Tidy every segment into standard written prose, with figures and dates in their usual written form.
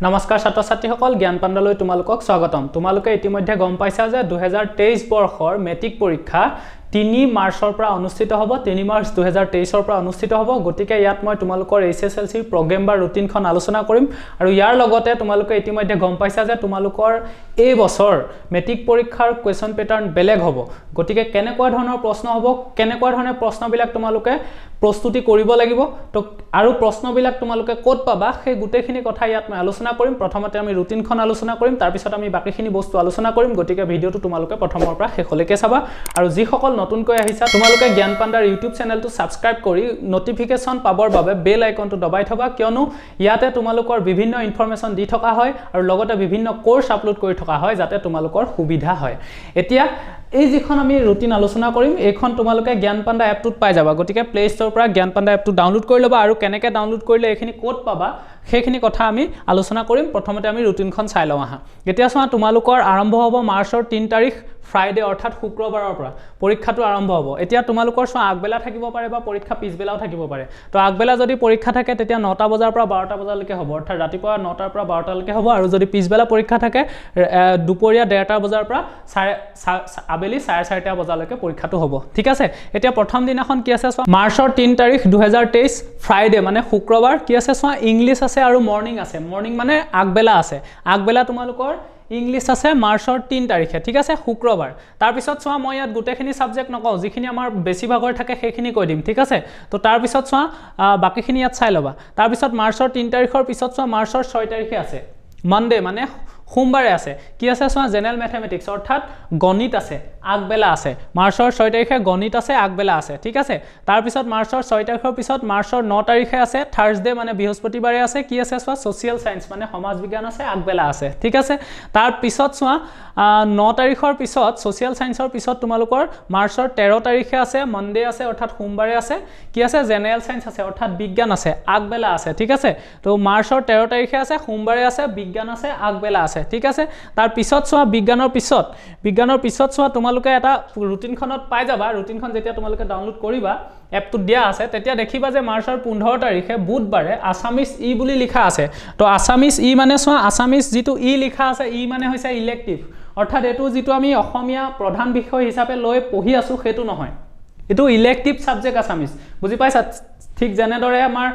নমস্কাৰ ছাত্ৰ ছাত্ৰীসকল জ্ঞান পাণ্ডালৈ তোমালোকক স্বাগতম তোমালোকে ইতিমধ্যে গম পাইছা যে 2023 বৰ্ষৰ মেট্ৰিক পৰীক্ষা 3 মাৰ্চৰ পৰা অনুষ্ঠিত হ'ব 3 মাৰ্চ 2023 ৰ পৰা অনুষ্ঠিত হ'ব গতিকে ইয়াত মই তোমালোকৰ HSLC প্ৰগ্ৰাম বা ৰুটিনখন আলোচনা কৰিম আৰু ইয়াৰ লগতে তোমালোকে ইতিমধ্যে গম পাইছা যে তোমালোকৰ এই বছৰ মেট্ৰিক পৰীক্ষাৰ কোৱেশ্চন প্যাটাৰ্ন বেলেগ হ'ব গতিকে কেনেকুৱা ধৰণৰ প্ৰশ্ন হ'ব কেনেকুৱা ধৰণৰ প্ৰশ্নবিলাক তোমালোকে প্ৰস্তুতি কৰিব লাগিব তো আৰু প্ৰশ্নবিলাক তোমালোকে ক'ত পাবা সেই গুটেখিনি কথা ইয়াত মই আলোচনা কৰিম প্ৰথমতে আমি ৰুটিনখন আলোচনা কৰিম তাৰ পিছত আমি বাকিখিনি বস্তু আলোচনা কৰিম গতিকে ভিডিওটো তোমালোকে প্ৰথমৰ পৰা শেষলৈকে চাবা আৰু যি সকল নতুনকৈ আহিছা তোমালোকে জ্ঞান পাণ্ডাৰ ইউটিউব চেনেলটো সাবস্ক্ৰাইব কৰি নটিফিকেশন পাবৰ বাবে বেল আইকনটো দবাই থবা কিয়নো ইয়াতে তোমালোকৰ বিভিন্ন ইনফৰমেশন দি থকা হয় আৰু লগতে বিভিন্ন কোৰ্স আপলোড কৰি থকা হয় যাতে তোমালোকৰ সুবিধা হয় এতিয়া এই যিখন আমি ৰুটিন আলোচনা কৰিম এইখন তোমালোকে জ্ঞান পাণ্ডা এপটোত পাই যাবা গতিকে প্লে ষ্ট'ৰৰ পৰা জ্ঞান পাণ্ডা এপটো ডাউনলোড কৰি লবা আৰু কেনেকৈ ডাউনলোড কৰিলে এইখিনি কোড পাবা সেইখিনি কথা আমি আলোচনা কৰিম প্ৰথমতে আমি ৰুটিনখন চাই লওঁ আহা এতিয়া চোৱা তোমালোকৰ আৰম্ভ হ'ব মাৰ্চৰ 3 তাৰিখ ফ্ৰাইডে অৰ্থাৎ শুক্ৰবাৰৰ পৰা পৰীক্ষাটো আৰম্ভ হ'ব এতিয়া তোমালোকৰ চোৱা আগবেলা থাকিব পাৰে বা পৰীক্ষা পিছবেলাও থাকিব পাৰে তো আগবেলা যদি পৰীক্ষা থাকে তেতিয়া 9টা বজাৰ পৰা 12টা বজালৈকে হ'ব অৰ্থাৎ ৰাতিপুৱা 9টাৰ পৰা 12টালৈকে হ'ব আৰু যদি পিছবেলা পৰীক্ষা থাকে দুপৰীয়া 1:30টা বজাৰ পৰা আবেলি 4:30টা বজালৈকে পৰীক্ষাটো হ'ব ঠিক আছে এতিয়া প্ৰথম দিনাখন কি আছে চোৱা মাৰ্চৰ 3 তাৰিখ 2023 ফ্ৰাইডে মানে শুক্ৰবাৰ কি আছে চোৱা ইংলিছ আছে আৰু মৰ্নিং আছে মৰ্নিং মানে আগবেলা আছে আগবেলা তোমালোকৰ ইংলিছ আছে মাৰ্চৰ 3 তাৰিখে ঠিক আছে শুক্ৰবাৰ তাৰ পিছত চোৱা মই ইয়াত গুটেখিনি সাবজেক্ট নকওঁ যিখিনি আমাৰ বেছি ভাগৰ থাকে সেইখিনি কৈ দিম ঠিক আছে তো তাৰ পিছত চোৱা বাকিখিনি ইয়াত চাই লবা তাৰ পিছত মাৰ্চৰ 3 তাৰিখৰ পিছত চোৱা মাৰ্চৰ 6 তাৰিখে আছে মনডে মানে সোমবাৰে আছে কি আছে চোৱা জেনাৰেল ম্যাথমেটিক্স অৰ্থাৎ গণিত আছে আগবেলা আছে মাৰ্চৰ 6 তাৰিখে গণিত আছে আগবেলা আছে ঠিক আছে তাৰ পিছত মাৰ্চৰ 6 তাৰিখৰ পিছত মাৰ্চৰ 9 তাৰিখে আছে থাৰ্সডে মানে বৃহস্পতিবাৰে আছে কি আছে চোৱা সোশ্যাল সায়েন্স মানে সমাজ বিজ্ঞান আছে আগবেলা আছে ঠিক আছে তাৰ পিছত চোৱা 9 তাৰিখৰ পিছত সোশ্যাল সায়েন্সৰ পিছত তোমালোকৰ মাৰ্চৰ 13 তাৰিখে আছে মনডে আছে অৰ্থাৎ সোমবাৰে আছে কি আছে জেনাৰেল সায়েন্স আছে অৰ্থাৎ বিজ্ঞান আছে আগবেলা আছে ঠিক আছে তো মাৰ্চৰ 13 তাৰিখে আছে সোমবাৰে আছে বিজ্ঞান আছে আগবেলা আছে ঠিক আছে তাৰ পিছত চোৱা বিজ্ঞানৰ পিছত চোৱা তোমালোকে এটা ৰুটিনখনত পাই যাবা ৰুটিনখন যেতিয়া তোমালোকে ডাউনলোড কৰিবা এপটো দিয়া আছে তেতিয়া দেখিবা যে মাৰ্চৰ 15 তাৰিখে বুধবাৰে আসামিজ ই বুলি লিখা আছে তো আসামিজ ই মানে চোৱা আসামিজ যেটো ই লিখা আছে ই মানে হৈছে ইলেক্টিভ অৰ্থাৎ এটো যেটো আমি অসমীয়া প্ৰধান বিষয় হিচাপে লৈ পঢ়ি আছো হেতু নহয় এটো ইলেক্টিভ সাবজেক্ট আসামিজ বুজি পাইছা ঠিক যেনেদৰে আমাৰ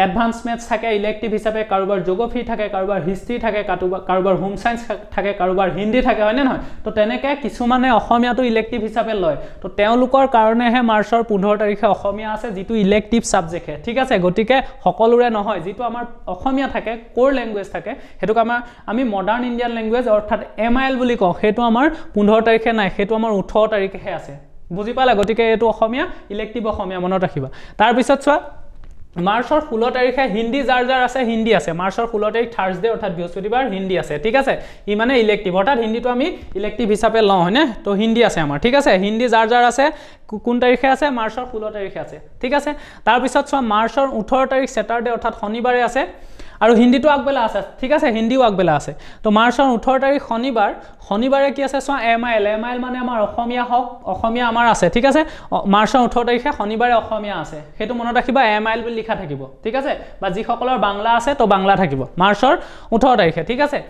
এডভান্স ম্যাথছ থাকে ইলেক্টিভ হিচাপে কাৰোবাৰ জিওগ্ৰাফি থাকে কাৰোবাৰ হিষ্ট্ৰি থাকে কাৰোবাৰ হোম সায়েন্স থাকে কাৰোবাৰ হিন্দী থাকে হয় নে নহয় তো তেনেকৈ কিছুমানে অসমীয়াটো ইলেক্টিভ হিচাপে লয় তো তেওঁলোকৰ কাৰণেহে মাৰ্চৰ 15 তাৰিখে অসমীয়া আছে যেটো ইলেক্টিভ সাবজেক্ট হে ঠিক আছে গতিকে সকলোৰে নহয় যেটো আমাৰ অসমীয়া থাকে কোৰ ল্যাঙ্গুৱেজ থাকে হেতুক আমি মডাৰ্ন ইণ্ডিয়ান ল্যাঙ্গুৱেজ অৰ্থাৎ MIL বুলি কওঁ হেতু আমাৰ 15 তাৰিখে নাই হেতু আমাৰ 18 তাৰিখে আছে বুজি পালা গতিকে এটো অসমীয়া ইলেক্টিভ অসমীয়া মনত ৰাখিবা তাৰ পিছত চোৱা মাৰ্চৰ 16 তাৰিখে হিন্দী যাৰ আছে হিন্দী আছে মাৰ্চৰ 16 তাৰিখ থাৰ্সডে অৰ্থাৎ বৃহস্পতিবাৰ হিন্দী আছে ঠিক আছে ই মানে ইলেক্টিভ অৰ্থাৎ হিন্দীটো আমি ইলেক্টিভ হিচাপে লওঁ হয়নে তো হিন্দী আছে আমাৰ ঠিক আছে হিন্দী যাৰ আছে কোন তাৰিখে আছে মাৰ্চৰ 16 তাৰিখে আছে ঠিক আছে তাৰ পিছত চোৱা মাৰ্চৰ 18 তাৰিখ স্যাটাৰডে অৰ্থাৎ শনিবাৰে আছে আৰু হিন্দীটো আগবেলা আছে ঠিক আছে হিন্দীও আগবেলা আছে তো মাৰ্চৰ 18 তাৰিখ শনিবাৰে কি আছে চোৱা MIL মানে আমাৰ অসমীয়া আমাৰ আছে ঠিক আছে মাৰ্চৰ 18 তাৰিখে শনিবাৰে অসমীয়া আছে হেতু মনত ৰাখিবা MIL বুলি লিখা থাকিব ঠিক আছে বা যি সকলৰ বাংলা আছে তো বাংলা থাকিব মাৰ্চৰ 18 তাৰিখে ঠিক আছে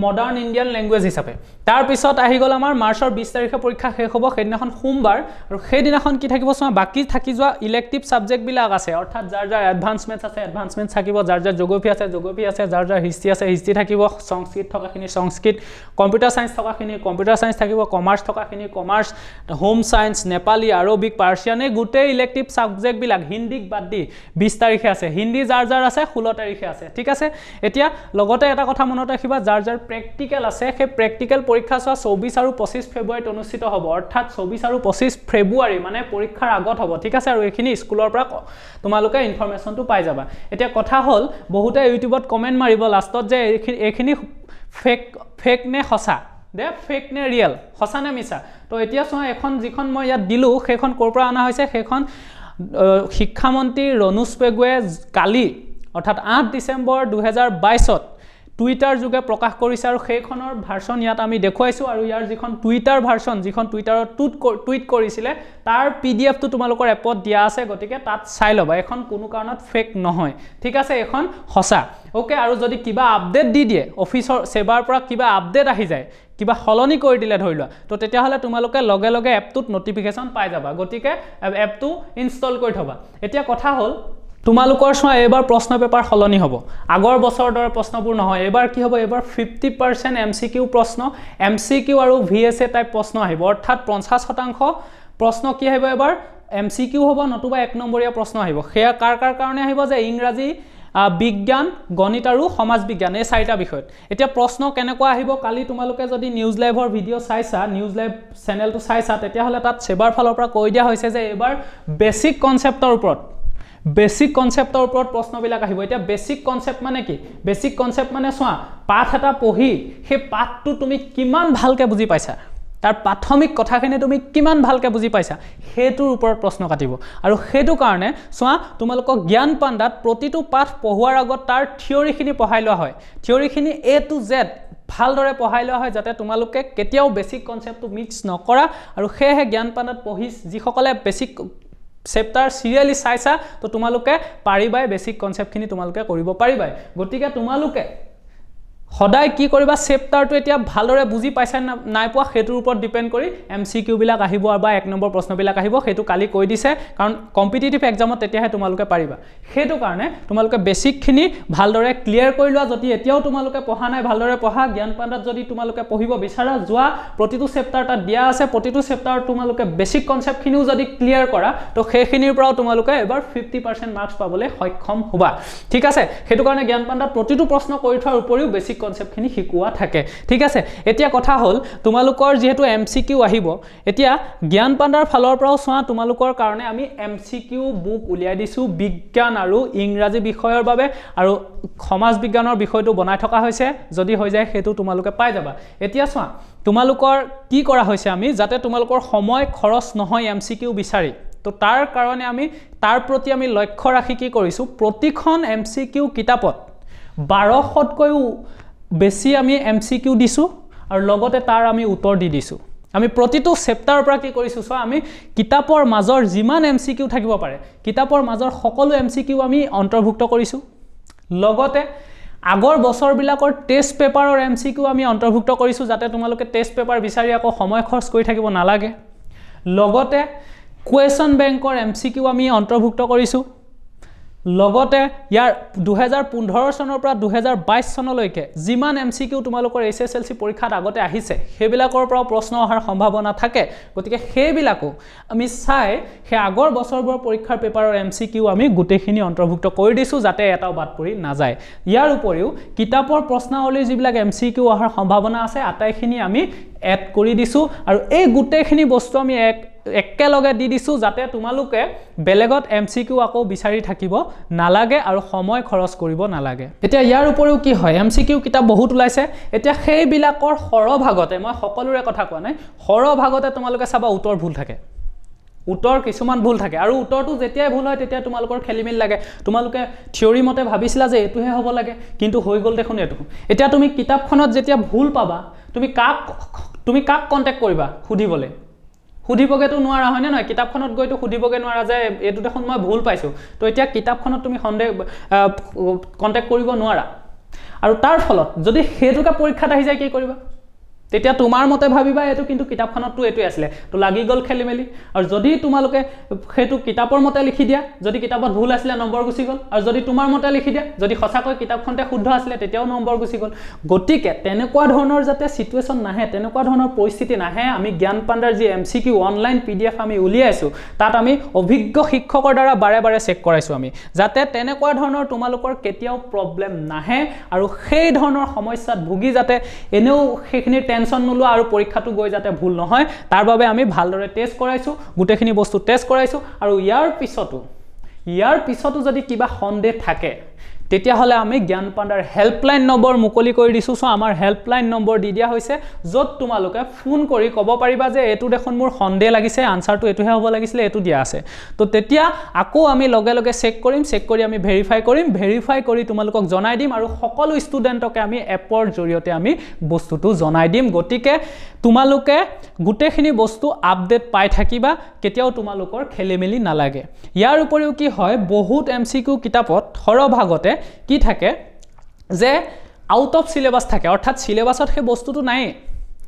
মডাৰ্ন ইণ্ডিয়ান ল্যাঙ্গুৱেজ হিচাপে তাৰ পিছত আহি গল আমাৰ মাৰ্চৰ 20 তাৰিখে পৰীক্ষা শেষ হ'ব সেইদিনাখন সোমবাৰ আৰু সেইদিনাখন কি থাকিব চোৱা বাকি থাকি যোৱা ইলেক্টিভ সাবজেক্ট বিলাক আছে অৰ্থাৎ যাৰ এডভান্স ম্যাথছ আছে এডভান্স ম্যাথছ থাকিব যাৰ জিওগ্ৰাফি আছে জিওগ্ৰাফি আছে যাৰ হিষ্ট্ৰি আছে হিষ্ট্ৰি থাকিব সংস্কৃত থকাখিনি সংস্কৃত কম্পিউটাৰ সায়েন্স থকাখিনি কম্পিউটাৰ সায়েন্স থাকিব কমাৰ্চ থকাখিনি commerce home science Nepali Arabic Persian এই গোটেই ইলেক্টিভ সাবজেক্ট বিলাক হিন্দীক বাদ দি 20 তাৰিখে আছে হিন্দী যাৰ আছে 16 তাৰিখে আছে ঠিক আছে এতিয়া লগতে এটা কথা মনত ৰাখিবা যাৰ প্ৰেক্টিকেল আছে সেই প্ৰেক্টিকেল পৰীক্ষা চোৱা 24 আৰু 25 ফেব্ৰুৱাৰীত অনুষ্ঠিত হ'ব অৰ্থাৎ 24 আৰু 25 ফেব্ৰুৱাৰী মানে পৰীক্ষাৰ আগত হ'ব ঠিক আছে আৰু এইখিনি স্কুলৰ পৰা তোমালোকে ইনফৰমেশনটো পাই যাবা এতিয়া কথা হল বহুতে ইউটিউবত কমেন্ট মাৰিব লাষ্টত যে এইখিনি ফেক নে সঁচা দে ফেক নে ৰিয়েল সঁচা নে মিছা তো এতিয়া চোৱা এখন যিখন মই ইয়াত দিলো সেইখন ক'ৰ পৰা আনা হৈছে সেইখন শিক্ষামন্ত্ৰী ৰণোজ পেগুৱে কালি অৰ্থাৎ 8 ডিসেম্বৰ 2022ত টুইটাৰ যোগে প্ৰকাশ কৰিছে আৰু সেইখনৰ ভাৰ্চন ইয়াত আমি দেখুৱাইছো আৰু ইয়াৰ যিখন টুইটাৰ ভাৰ্চন যিখন টুইটাৰত টুইট কৰিছিলে তাৰ PDF টো তোমালোকৰ এপত দিয়া আছে গতিকে তাত চাই লবা এখন কোনো কাৰণত ফেক নহয় ঠিক আছে এখন হসা ওকে আৰু যদি কিবা আপডেট দি দিয়ে অফিচৰ সেৱাৰ পৰা কিবা আপডেট আহি যায় কিবা হলনি কৰি দিলে ধৰিলোৱা তো তেতিয়া হলে তোমালোকে লগে লগে এপটোত নটিফিকেশন পাই যাবা গতিকে এপটো ইনষ্টল কৰি থবা এতিয়া কথা হল তোমালোকৰ সোৱা এবাৰ প্ৰশ্ন পেপাৰ হলনি হ'ব আগৰ বছৰৰ দৰে প্ৰশ্নবোৰ নহয় এবাৰ কি হ'ব এবাৰ 50% MCQ প্ৰশ্ন MCQ আৰু VSA টাইপ প্ৰশ্ন আহিব অৰ্থাৎ 50% প্ৰশ্ন কি আহিব এবাৰ MCQ হ'ব নতুবা 1 নম্বৰীয়া প্ৰশ্ন আহিব হেয়া কাৰ কাৰণে আহিব যে ইংৰাজী বিজ্ঞান গণিত আৰু সমাজ বিজ্ঞান এই চাৰিটা বিষয়ত এতিয়া প্ৰশ্ন কেনেকুৱা আহিব কালি তোমালোকে যদি নিউজ লাইভৰ ভিডিও চাইছা নিউজ লাইভ চেনেলটো চাইছা তেতিয়া হলে তাত সেৱাৰ ফালৰ পৰা কৈ দিয়া হৈছে যে এবাৰ বেসিক কনসেপ্টৰ ওপৰত প্ৰশ্নবিলাক আহিব এতিয়া বেসিক কনসেপ্ট মানে কি বেসিক কনসেপ্ট মানে সোৱা পাঠ এটা পঢ়ি হে পাঠটো তুমি কিমান ভালকে বুজি পাইছা তাৰ প্ৰাথমিক কথাখিনি তুমি কিমান ভালকে বুজি পাইছা হেতুৰ ওপৰত প্ৰশ্ন কাটিব আৰু হেতু কাৰণে সোৱা তোমালোকক জ্ঞান পাণ্ডাত প্ৰতিটো পাঠ পঢ়োৱাৰ আগত তাৰ থিওৰিখিনি পঢ়াই লোৱা হয় থিওৰিখিনি A to Z ভালদৰে পঢ়াই লোৱা হয় যাতে তোমালোকে কেতিয়াও বেসিক কনসেপ্টটো মিক্স নকৰা আৰু হেহে জ্ঞান পাণ্ডাত পঢ়ি যিসকলে বেসিক চেপ্টাৰ সিৰিয়ালি চাইছা তো তোমালোকে পাৰিবাই বেসিক কনসেপ্টখিনি তোমালোকে কৰিব পাৰিবাই গতিকে তোমালোকে সদায় কি কৰিবা চেপ্টাৰটো এতিয়া ভালদৰে বুজি পাইছা নাই পোৱা হেতুৰ ওপৰত ডিপেন্ড কৰি MCQ বিলাক আহিব বা 1 নম্বৰ প্ৰশ্নবিলাক আহিব হেতু কালি কৈ দিছে কাৰণ কম্পিটিটিভ এক্সামত তেতিয়াহে তোমালোকে পাৰিবা হেতু কাৰণে তোমালোকে বেসিকখিনি ভালদৰে ক্লিয়াৰ কৰি লোৱা যদি এতিয়াও তোমালোকে পঢ়া নাই ভালদৰে পঢ়া জ্ঞান পাণ্ডাত যদি তোমালোকে পঢ়িব বিচাৰা যোৱা প্ৰতিটো চেপ্টাৰ তাত দিয়া আছে প্ৰতিটো চেপ্টাৰ তোমালোকে বেসিক কনসেপ্টখিনিও যদি ক্লিয়াৰ কৰা তো সেইখিনিৰ পৰাও তোমালোকে এবাৰ 50% মাৰ্কস পাবলৈ সক্ষম হ'বা ঠিক আছে হেতু কাৰণে জ্ঞান পাণ্ডাত প্ৰতিটো প্ৰশ্ন কৰি থোৱাৰ উপৰিও বেসিক কনসেপ্ট খিনি শিকোৱা থাকে ঠিক আছে এতিয়া কথা হল তোমালোকৰ যেহেতু MCQ আহিব এতিয়া জ্ঞান পাণ্ডাৰ ফালৰ পৰাও সোৱা তোমালোকৰ কাৰণে আমি MCQ বুক উলিয়াই দিছো বিজ্ঞান আৰু ইংৰাজী বিষয়ৰ বাবে আৰু সমাজ বিজ্ঞানৰ বিষয়টো বনাই থকা হৈছে যদি হৈ যায় হেতু তোমালোকে পাই যাবা এতিয়া সোৱা তোমালোকৰ কি কৰা হৈছে আমি যাতে তোমালোকৰ সময় খৰচ নহয় MCQ বিচাৰি তো তাৰ কাৰণে আমি তাৰ প্ৰতি আমি লক্ষ্য ৰাখি কি কৰিছো প্ৰতিখন MCQ কিতাপত 1200তকৈও বেছি আমি MCQ দিছো আৰু লগতে তাৰ আমি উত্তৰ দি দিছো আমি প্ৰতিটো চেপ্টাৰৰ পৰা কি কৰিছো সো আমি কিতাপৰ মাজৰ যিমান MCQ থাকিব পাৰে কিতাপৰ মাজৰ সকলো MCQ আমি অন্তৰ্ভুক্ত কৰিছো লগতে আগৰ বছৰবিলাকৰ টেষ্ট পেপাৰৰ MCQ আমি অন্তৰ্ভুক্ত কৰিছো যাতে তোমালোকে টেষ্ট পেপাৰ বিচাৰি আকৌ সময় খৰচ কৰি থাকিব নালাগে লগতে কুৱেশ্যন বেংকৰ MCQ আমি অন্তৰ্ভুক্ত কৰিছো লগতে ইয়াৰ 2015 চনৰ পৰা 2022 চনলৈকে যিমান MCQ তোমালোকৰ SSLC পৰীক্ষাত আগতে আহিছে হেবিলাকৰ পৰা প্ৰশ্ন অহাৰ সম্ভাৱনা থাকে গতিকে হেবিলাকো আমি চাই হে আগৰ বছৰবোৰৰ পৰীক্ষাৰ পেপাৰৰ MCQ আমি গুটেখিনি অন্তৰ্ভুক্ত কৰি দিছো যাতে এটাও বাদ পৰি না যায় ইয়াৰ উপৰিও কিতাপৰ প্ৰশ্নাৱলীৰ যিবিলাক MCQ অহাৰ সম্ভাৱনা আছে আটাইখিনি আমি এড কৰি দিছো আৰু এই গুটেখিনি বস্তু আমি একেলগে দি দিছো যাতে তোমালোকে বেলেগত MCQ আকৌ বিচাৰি থাকিব নালাগে আৰু সময় খৰচ কৰিব নালাগে এতিয়া ইয়াৰ উপৰিও কি হয় MCQ কিতাপ বহুত ওলাইছে এতিয়া সেই বিলাকৰ সৰভাগতে মই সকলোৰে কথা কোৱা নাই সৰভাগতে তোমালোকে চাবা উত্তৰ ভুল থাকে উত্তৰ কিছুমান ভুল থাকে আৰু উত্তৰটো যেতিয়াই ভুল হয় তেতিয়া তোমালোকৰ খেলিমেল লাগে তোমালোকে থিওৰি মতে ভাবিছিলা যে এটোহে হ'ব লাগে কিন্তু হৈ গল দেখোন এটো এতিয়া তুমি কিতাপখনত যেতিয়া ভুল পাবা তুমি কাক কন্টাক্ট কৰিবা সুধিবগে তো নোৱাৰা হয় নহয় কিতাপখনত গৈ তো সুধিবগে নোৱাৰা যে এটো দেখোন মই ভুল পাইছো তো এতিয়া কিতাপখনত তুমি সন্দেহ কন্টাক্ট কৰিব নোৱাৰা আৰু তাৰ ফলত যদি হেতুকা পৰীক্ষাত আহি যায় কি কৰিবা তেতিয়া তোমাৰ মতে ভাবিবা এটো কিন্তু কিতাপখনতটো এটোই আছিল তো লাগি গল খেলিমেলি আৰু যদি তোমালোকে হেতু কিতাপৰ মতে লিখি দিয়া যদি কিতাপত ভুল আছিল নম্বৰ গুছি গল আৰু যদি তোমাৰ মতে লিখি দিয়া যদি সঁচাকৈ কিতাপখনতে শুদ্ধ আছিল তেতিয়াও নম্বৰ গুছি গল গতিকে তেনেকুৱা ধৰণৰ যাতে সিচুৱেচন নাহে তেনেকুৱা ধৰণৰ পৰিস্থিতি নাহে আমি জ্ঞান পাণ্ডাৰ যি MCQ অনলাইন PDF আমি উলিয়াইছো তাত আমি অভিজ্ঞ শিক্ষকৰ দ্বাৰা বাৰে বাৰে চেক কৰাইছো আমি যাতে তেনেকুৱা ধৰণৰ তোমালোকৰ কেতিয়াও প্ৰবলেম নাহে আৰু সেই ধৰণৰ সমস্যাত ভুগি যাতে এনেও সেইখিনি টেনশন নলোৱা আৰু পৰীক্ষাটো গৈ যাতে ভুল নহয় তাৰ বাবে আমি ভালদৰে টেষ্ট কৰাইছো গুটেখিনি বস্তু টেষ্ট কৰাইছো আৰু ইয়াৰ পিছতো যদি কিবা সন্দেহ থাকে তেতিয়াহ'লে আমি জ্ঞান পাণ্ডাৰ হেল্পলাইন নম্বৰ মুকলি কৰি দিছোঁ সো আমাৰ হেল্পলাইন নম্বৰ দি দিয়া হৈছে য'ত তোমালোকে ফোন কৰি ক'ব পাৰিবা যে এটো দেখোন মোৰ সন্দেহ লাগিছে আনসাৰটো এটোহে হ'ব লাগিছিল এটো দিয়া আছে তো তেতিয়া আকৌ আমি লগে লগে চেক কৰি আমি ভেৰিফাই কৰি তোমালোকক জনাই দিম আৰু সকলো ষ্টুডেণ্টকে আমি এপৰ জৰিয়তে আমি বস্তুটো জনাই দিম গতিকে তোমালোকে গুটেখিনি বস্তু আপডেট পাই থাকিবা কেতিয়াও তোমালোকৰ খেলিমেলি নালাগে ইয়াৰ উপৰিও কি হয় বহুত এমসিকিউ কিতাপত হৰভাগতে কি থাকে যে আউট অফ সিলেবাস থাকে অৰ্থাৎ সিলেবাসত হে বস্তুটো নাই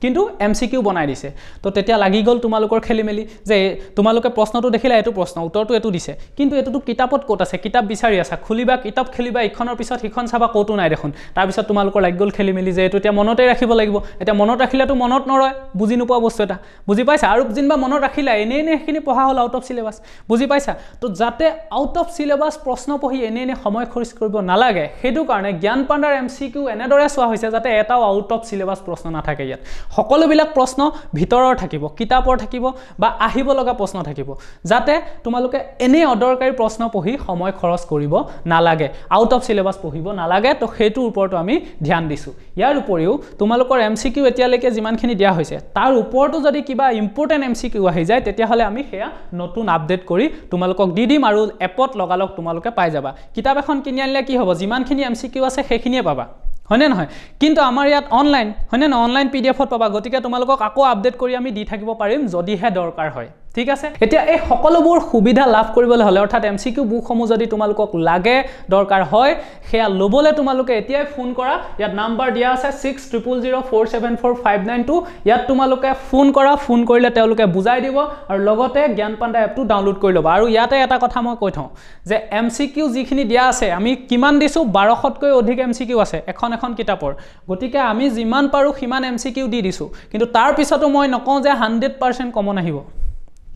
কিন্তু এমসিকিউ বনাই দিছে তো তেতিয়া লাগি গল তোমালোকৰ খেলিমেলি যে তোমালোকে প্ৰশ্নটো দেখিলা এটো প্ৰশ্ন উত্তৰটো এটো দিছে কিন্তু এটোটো কিতাপত ক'ত আছে কিতাপ বিচাৰি আছা খুলিবা কিতাপ খেলিবা ইখনৰ পিছত হিখন চাবা ক'তো নাই দেখোন তাৰ পিছত তোমালোকৰ লাগি গল খেলিমেলি যে এটো এতিয়া মনতে ৰাখিব লাগিব এটা মনত ৰাখিলেটো মনত নৰয় বুজি নোপোৱা বস্তু এটা বুজি পাইছা আৰু জিনবা মনত ৰাখিলা এনে এখিনি পঢ়া হল আউট অফ সিলেবাস বুজি পাইছা তো যাতে আউট অফ সিলেবাস প্ৰশ্ন পঢ়ি এনে সময় খৰচ কৰিব নালাগে হেতু কাৰণে জ্ঞান পাণ্ডাৰ এমসিকিউ এনেদৰে চোৱা হৈছে যাতে এটাও আউট অফ সিলেবাস প্ৰশ্ন নাথাকে ইয়াত সকলোবিলাক প্ৰশ্ন ভিতৰৰ থাকিব কিতাপৰ থাকিব বা আহিব লগা প্ৰশ্ন থাকিব যাতে তোমালোকে এনে অদৰকাৰী প্ৰশ্ন পঢ়ি সময় খৰচ কৰিব নালাগে আউট অফ সিলেবাস পঢ়িব নালাগে তো হেতুৰ ওপৰত আমি ধ্যান দিছো ইয়াৰ উপৰিও তোমালোকৰ এমসিকিউ এতিয়ালৈকে যিমানখিনি দিয়া হৈছে তাৰ ওপৰতো যদি কিবা ইম্পৰ্টেন্ট এমসিকিউ আহি যায় তেতিয়াহলে আমি হেয়া নতুন আপডেট কৰি তোমালোকক দি দিম আৰু এপত লগালক তোমালোকে পাই যাবা কিতাপ এখন কিনি আনিলে কি হ'ব যিমানখিনি এমসিকিউ আছে সেইখিনিয়ে পাবা হয়নে নহয় কিন্তু আমাৰ ইয়াত অনলাইন হয়নে না অনলাইন পিডিএফত পাবা গতিকে তোমালোকক আকৌ আপডেট কৰি আমি দি থাকিব পাৰিম যদিহে দৰকাৰ হয় ঠিক আছে এতিয়া এই সকলোবোৰ সুবিধা লাভ কৰিবলৈ হলে অৰ্থাৎ এমসিকিউ বুকসমূহ যদি তোমালোকক লাগে দৰকাৰ হয় হেয়া লবলে তোমালোকে এতিয়াই ফোন কৰা ইয়াত নাম্বাৰ দিয়া আছে 6000474592 ইয়াত তোমালোকে ফোন কৰা ফোন কৰিলে তেওঁলোকে বুজাই দিব আৰু লগতে জ্ঞান পাণ্ডা এপটো ডাউনলোড কৰি লবা আৰু ইয়াতে এটা কথা মই কৈ থওঁ যে এমসিকিউ যিখিনি দিয়া আছে আমি কিমান দিছো 1200তকৈ অধিক এমসিকিউ আছে এখন কিতাপৰ গতিকে আমি যিমান পাৰো সিমান এমসিকিউ দি দিছো কিন্তু তাৰ পিছতো মই নকওঁ যে 100% কমন আহিব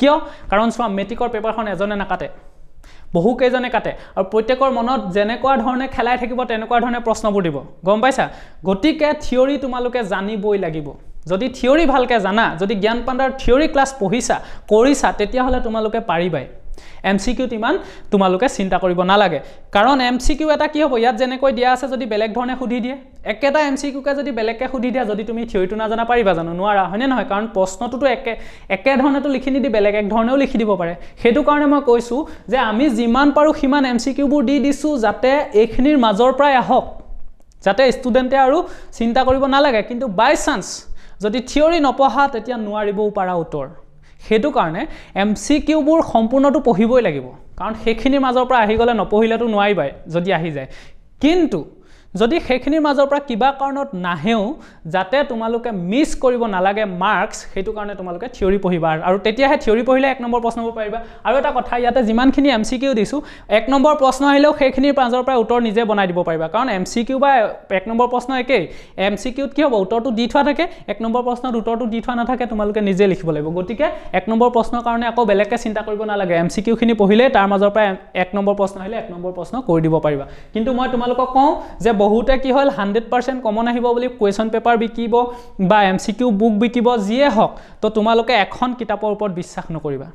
কিয় কাৰণ সোৱা মেট্ৰিকৰ পেপাৰখন এজনে নাকাটে বহু কেজনে কাটে আৰু প্ৰত্যেকৰ মনত যেনেকুৱা ধৰণে খেলাই থাকিব তেনেকুৱা ধৰণে প্ৰশ্নবোৰ দিব গম পাইছা গতিকে থিওৰি তোমালোকে জানিবই লাগিব যদি থিওৰি ভালকে জানা যদি জ্ঞান পাণ্ডাৰ থিওৰি ক্লাস পঢ়িছা কৰিছা তেতিয়া হলে তোমালোকে পাৰিবাই এমসিকিউ তিমান তোমালোকে চিন্তা কৰিব নালাগে কাৰণ এমসিকিউ এটা কি হ'ব ইয়াত যেনেকৈ দিয়া আছে যদি বেলেগ ধৰণে খুধি দিয়ে একেটা এমসিকিউ কে যদি বেলেগকে খুধি দিয়া যদি তুমি থিওৰিটো না জানা পাৰিবা জানো নোৱাৰা হয়নে নহয় কাৰণ প্ৰশ্নটোটো একে ধৰণেটো লিখি নিদি বেলেগ এক ধৰণেও লিখি দিব পাৰে হেতু কাৰণে মই কৈছো যে আমি যিমান পাৰো সিমান এমসিকিউ বোৰ দি দিছো যাতে এইখিনিৰ মাজৰ প্ৰায় আহক যাতে ষ্টুডেন্টে আৰু চিন্তা কৰিব নালাগে কিন্তু বাই চান্স যদি থিওৰি নপঢ়া তেতিয়া নোৱাৰিবও পাৰা উত্তৰ হেতু কাৰণে এমসিকিউ বোৰ সম্পূৰ্ণটো পঢ়িবই লাগিব কাৰণ সেইখিনিৰ মাজৰ পৰা আহি গলে নপঢ়িলেতো নোৱাৰিবাই যদি আহি যায় কিন্তু যদি সেইখিনিৰ মাজৰ পৰা কিবা কাৰণত নাহেও যাতে তোমালোকে মিস কৰিব নালাগে মাৰ্কস হেতু কাৰণে তোমালোকে থিওৰি পঢ়িবা আৰু তেতিয়াহে থিওৰি পঢ়িলে 1 নম্বৰ প্ৰশ্নবোৰ পাৰিবা আৰু এটা কথা ইয়াতে যিমানখিনি এমসিকিউ দিছো 1 নম্বৰ প্ৰশ্ন আহিলেও সেইখিনিৰ মাজৰ পৰা উত্তৰ নিজে বনাই দিব পাৰিবা কাৰণ এমসিকিউ বা 1 নম্বৰ প্ৰশ্ন একেই এমসিকিউত কি হ'ব উত্তৰটো দি থোৱা থাকে 1 নম্বৰ প্ৰশ্নত উত্তৰটো দি থোৱা নাথাকে তোমালোকে নিজে লিখিব লাগিব গতিকে 1 নম্বৰ প্ৰশ্নৰ কাৰণে আকৌ বেলেগকে চিন্তা কৰিব নালাগে এমসিকিউ খিনি পঢ়িলে তাৰ মাজৰ পৰা 1 নম্বৰ প্ৰশ্ন আহিলে 1 নম্বৰ প্ৰশ্ন কৰি দিব পাৰিবা কিন্তু মই তোমালোকক কওঁ যে বহুতে কি হল 100% কমন আহিব বুলি কোৱেশ্চন পেপাৰ বিকিব বা এমসিকিউ বুক বিকিব যিয়ে হক তো তোমালোকে এখন কিতাপৰ ওপৰত বিশ্বাস নকৰিবা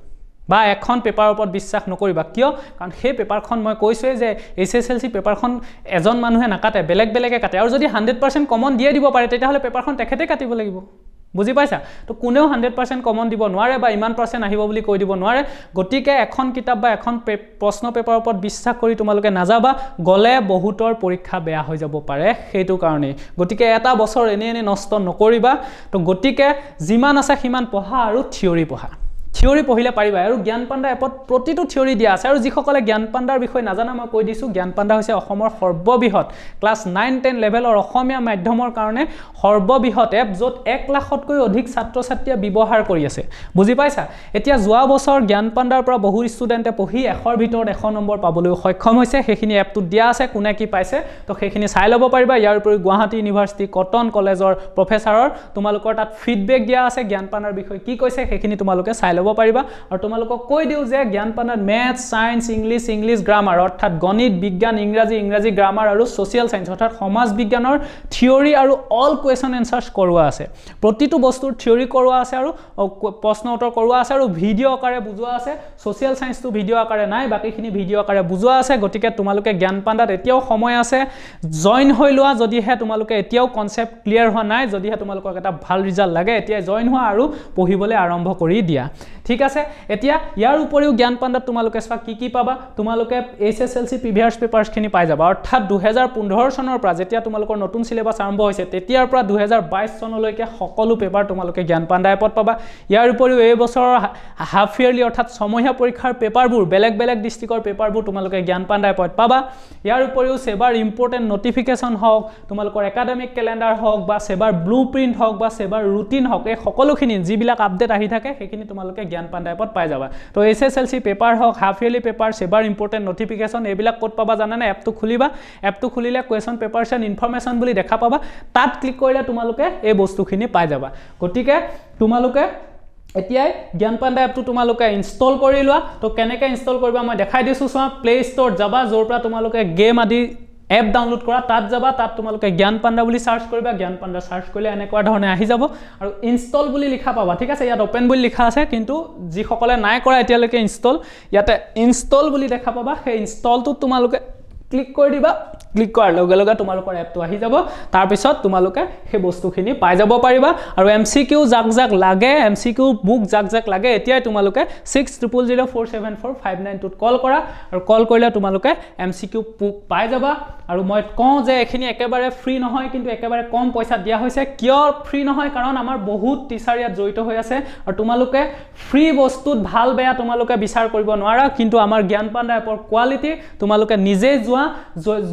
বা এখন পেপাৰৰ ওপৰত বিশ্বাস নকৰিবা কিয় কাৰণ সেই পেপাৰখন মই কৈছোই যে এছএছএলসি পেপাৰখন এজন মানুহে নাকাটে বেলেগে কাটে আৰু যদি 100% কমন দিয়ে দিব পাৰে তেতিয়াহলে পেপাৰখন তেখেতে কাটিব লাগিব বুজি পাইছা তো কোনেও 100% কমন দিব নোৱাৰে বা ইমান % আহিব বুলি কৈ দিব নোৱাৰে গতিকে এখন কিতাপ বা এখন প্ৰশ্ন পেপাৰৰ ওপৰত বিশ্বাস কৰি তোমালোকে নাযাবা গলে বহুতৰ পৰীক্ষা বেয়া হৈ যাব পাৰে হেতু কাৰণে গতিকে এটা বছৰ এনে নষ্ট নকৰিবা তো গতিকে যিমান আছে সিমান পঢ়া আৰু থিওৰি পঢ়া থিওৰি পঢ়িলে পাৰিবা আৰু জ্ঞান পাণ্ডা এপত প্ৰতিটো থিওৰি দিয়া আছে আৰু যিসকলে জ্ঞান পাণ্ডাৰ বিষয় নাজানা মই কৈ দিছো জ্ঞান পাণ্ডা হৈছে অসমৰ সৰ্ববৃহৎ ক্লাস 9-10 লেভেলৰ অসমীয়া মাধ্যমৰ কাৰণে সৰ্ববৃহৎ এপ য'ত 1 লাখতকৈ অধিক ছাত্ৰ-ছাত্ৰীয়ে ব্যৱহাৰ কৰি আছে বুজি পাইছা এতিয়া যোৱা বছৰ জ্ঞান পাণ্ডাৰ পৰা বহু ষ্টুডেন্টে পঢ়ি 100ৰ ভিতৰত 100 নম্বৰ পাবলৈ সক্ষম হৈছে সেইখিনি এপটো দিয়া আছে কোনে কি পাইছে তো সেইখিনি চাই ল'ব পাৰিবা ইয়াৰ উপৰি গুৱাহাটী ইউনিভাৰ্চিটি কটন কলেজৰ প্ৰফেছৰৰ তোমালোকৰ তাত ফিডবেক দিয়া আছে জ্ঞান পাণ্ডাৰ বিষয় কি কৈছে সেইখিনি তোমালোকে চাই ল'ব পাৰিবা আৰু তোমালোকক কৈ দিও যে জ্ঞান পাণ্ডাত ম্যাথ সায়েন্স ইংলিশ গ্ৰামাৰ অৰ্থাৎ গণিত বিজ্ঞান ইংৰাজী গ্ৰামাৰ আৰু সোশ্যাল সায়েন্স অৰ্থাৎ সমাজ বিজ্ঞানৰ থিওৰি আৰু অল কোৱেশ্চন এনসাৰ্স কৰোৱা আছে প্ৰতিটো বস্তুৰ থিওৰি কৰোৱা আছে আৰু প্ৰশ্ন উত্তৰ কৰোৱা আছে আৰু ভিডিও আকাৰে বুজোৱা আছে সোশ্যাল সায়েন্সটো ভিডিও আকাৰে নাই বাকিখিনি ভিডিও আকাৰে বুজোৱা আছে গতিকে তোমালোকে জ্ঞান পাণ্ডাত এতিয়াও সময় আছে জয়েন হৈ লোৱা যদিহে তোমালোকে এতিয়াও কনসেপ্ট ক্লিয়াৰ হোৱা নাই যদিহে তোমালোকক এটা ভাল ৰিজাল্ট লাগে এতিয়া জয়েন হোৱা আৰু পঢ়িবলৈ আৰম্ভ কৰি দিয়া ঠিক আছে এতিয়া ইয়াৰ উপৰিও জ্ঞান পাণ্ডাত তোমালোকে কি পাবা তোমালোকে এছএছএলসি প্ৰিভিয়াছ পেপাৰছ খিনি পাই যাবা অৰ্থাৎ 2015 চনৰ পৰা যেতিয়া তোমালোকৰ নতুন সিলেবাস আৰম্ভ হৈছে তেতিয়াৰ পৰা 2022 চনলৈকে সকলো পেপাৰ তোমালোকে জ্ঞান পাণ্ডা এপত পাবা ইয়াৰ উপৰিও এই বছৰৰ হাফ ইয়াৰলি অৰ্থাৎ সমহীয়া পৰীক্ষাৰ পেপাৰবোৰ বেলেগ ডিস্ট্ৰিক্টৰ পেপাৰবোৰ তোমালোকে জ্ঞান পাণ্ডা এপত পাবা ইয়াৰ উপৰিও সেবাৰ ইম্পৰ্টেন্ট নটিফিকেশন হওক তোমালোকৰ একাডেমিক ক্যালেন্ডাৰ হওক বা সেবাৰ ব্লুপ্ৰিন্ট হওক বা সেবাৰ ৰুটিন হওক এই সকলোখিনি যিবিলাক আপডেট আহি থাকে সেইখিনি তোমালোকে জ্ঞান পাণ্ডা এপত পাই যাবা তো এছএছএলসি পেপাৰ হওক হাফ ইয়াৰলি পেপাৰ সেবাৰ ইম্পৰ্টেন্ট নটিফিকেশন এইবিলাক ক'ত পাবা জানানে এপটো খুলিবা এপটো খুলিলে কোৱেশ্চন পেপাৰছ এণ্ড ইনফৰমেশন বুলি দেখা পাবা তাত ক্লিক কৰিলে তোমালোকে এই বস্তুখিনি পাই যাবা গতিকে তোমালোকে এতিয়াই জ্ঞান পাণ্ডা এপটো তোমালোকে ইনষ্টল কৰি লোৱা তো কেনেকৈ ইনষ্টল কৰিবা মই দেখাই দিছো চোৱা প্লে ষ্ট'ৰত যাবা য'ৰ পৰা তোমালোকে গেম আদি এপ ডাউনলোড কৰা তাত যাবা তাত তোমালোকে জ্ঞান পাণ্ডা বুলি সাৰ্চ কৰিবা জ্ঞান পাণ্ডা সাৰ্চ কৰিলে এনেকুৱা ধৰণে আহি যাব আৰু ইনষ্টল বুলি লিখা পাবা ঠিক আছে ইয়াত ওপেন বুলি লিখা আছে কিন্তু যি সকলে নাই কৰা এতিয়ালৈকে ইনষ্টল ইয়াতে ইনষ্টল বুলি দেখা পাবা সেই ইনষ্টলটো তোমালোকে ক্লিক কৰি দিবা ক্লিক কৰাৰ লগে লগে তোমালোকৰ এপটো আহি যাব তাৰ পিছত তোমালোকে সেই বস্তুখিনি পাই যাব পাৰিবা আৰু এমসিকিউ জাক লাগে এমসিকিউ বুক জাক লাগে এতিয়াই তোমালোকে 60047459 ত কল কৰা আৰু কল কৰিলে তোমালোকে এমসিকিউ বুক পাই যাবা আৰু মই কওঁ যে এখিনি একেবাৰে ফ্ৰী নহয় কিন্তু একেবাৰে কম পইচা দিয়া হৈছে কিয় ফ্ৰী নহয় কাৰণ আমাৰ বহুত টিচাৰ ইয়াত জড়িত হৈ আছে আৰু তোমালোকে ফ্ৰী বস্তুত ভাল বেয়া তোমালোকে বিচাৰ কৰিব নোৱাৰা কিন্তু আমাৰ জ্ঞান পাণ্ডা এপৰ কোৱালিটি তোমালোকে নিজে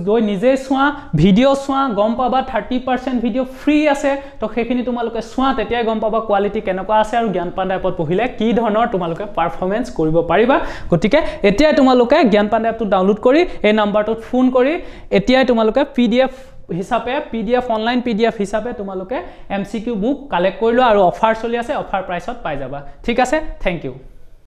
গৈ নিজে চোৱা ভিডিও চোৱা গম পাবা 30% ভিডিও ফ্ৰী আছে তো সেইখিনি তোমালোকে চোৱা তেতিয়াই গম পাবা কোৱালিটি কেনেকুৱা আছে আৰু জ্ঞান পাণ্ডা এপত পঢ়িলে কি ধৰণৰ তোমালোকে পাৰফৰমেন্স কৰিব পাৰিবা গতিকে এতিয়াই তোমালোকে জ্ঞান পাণ্ডা এপটো ডাউনলোড কৰি এই নাম্বাৰটোত ফোন কৰি এতিয়াই তোমালোকে পিডিএফ অনলাইন পিডিএফ হিচাপে তোমালোকে এমসিকিউ বুক কালেক্ট কৰি লোৱা আৰু অফাৰ চলি আছে অফাৰ প্ৰাইসত পাই যাবা ঠিক আছে থ্যাংক ইউ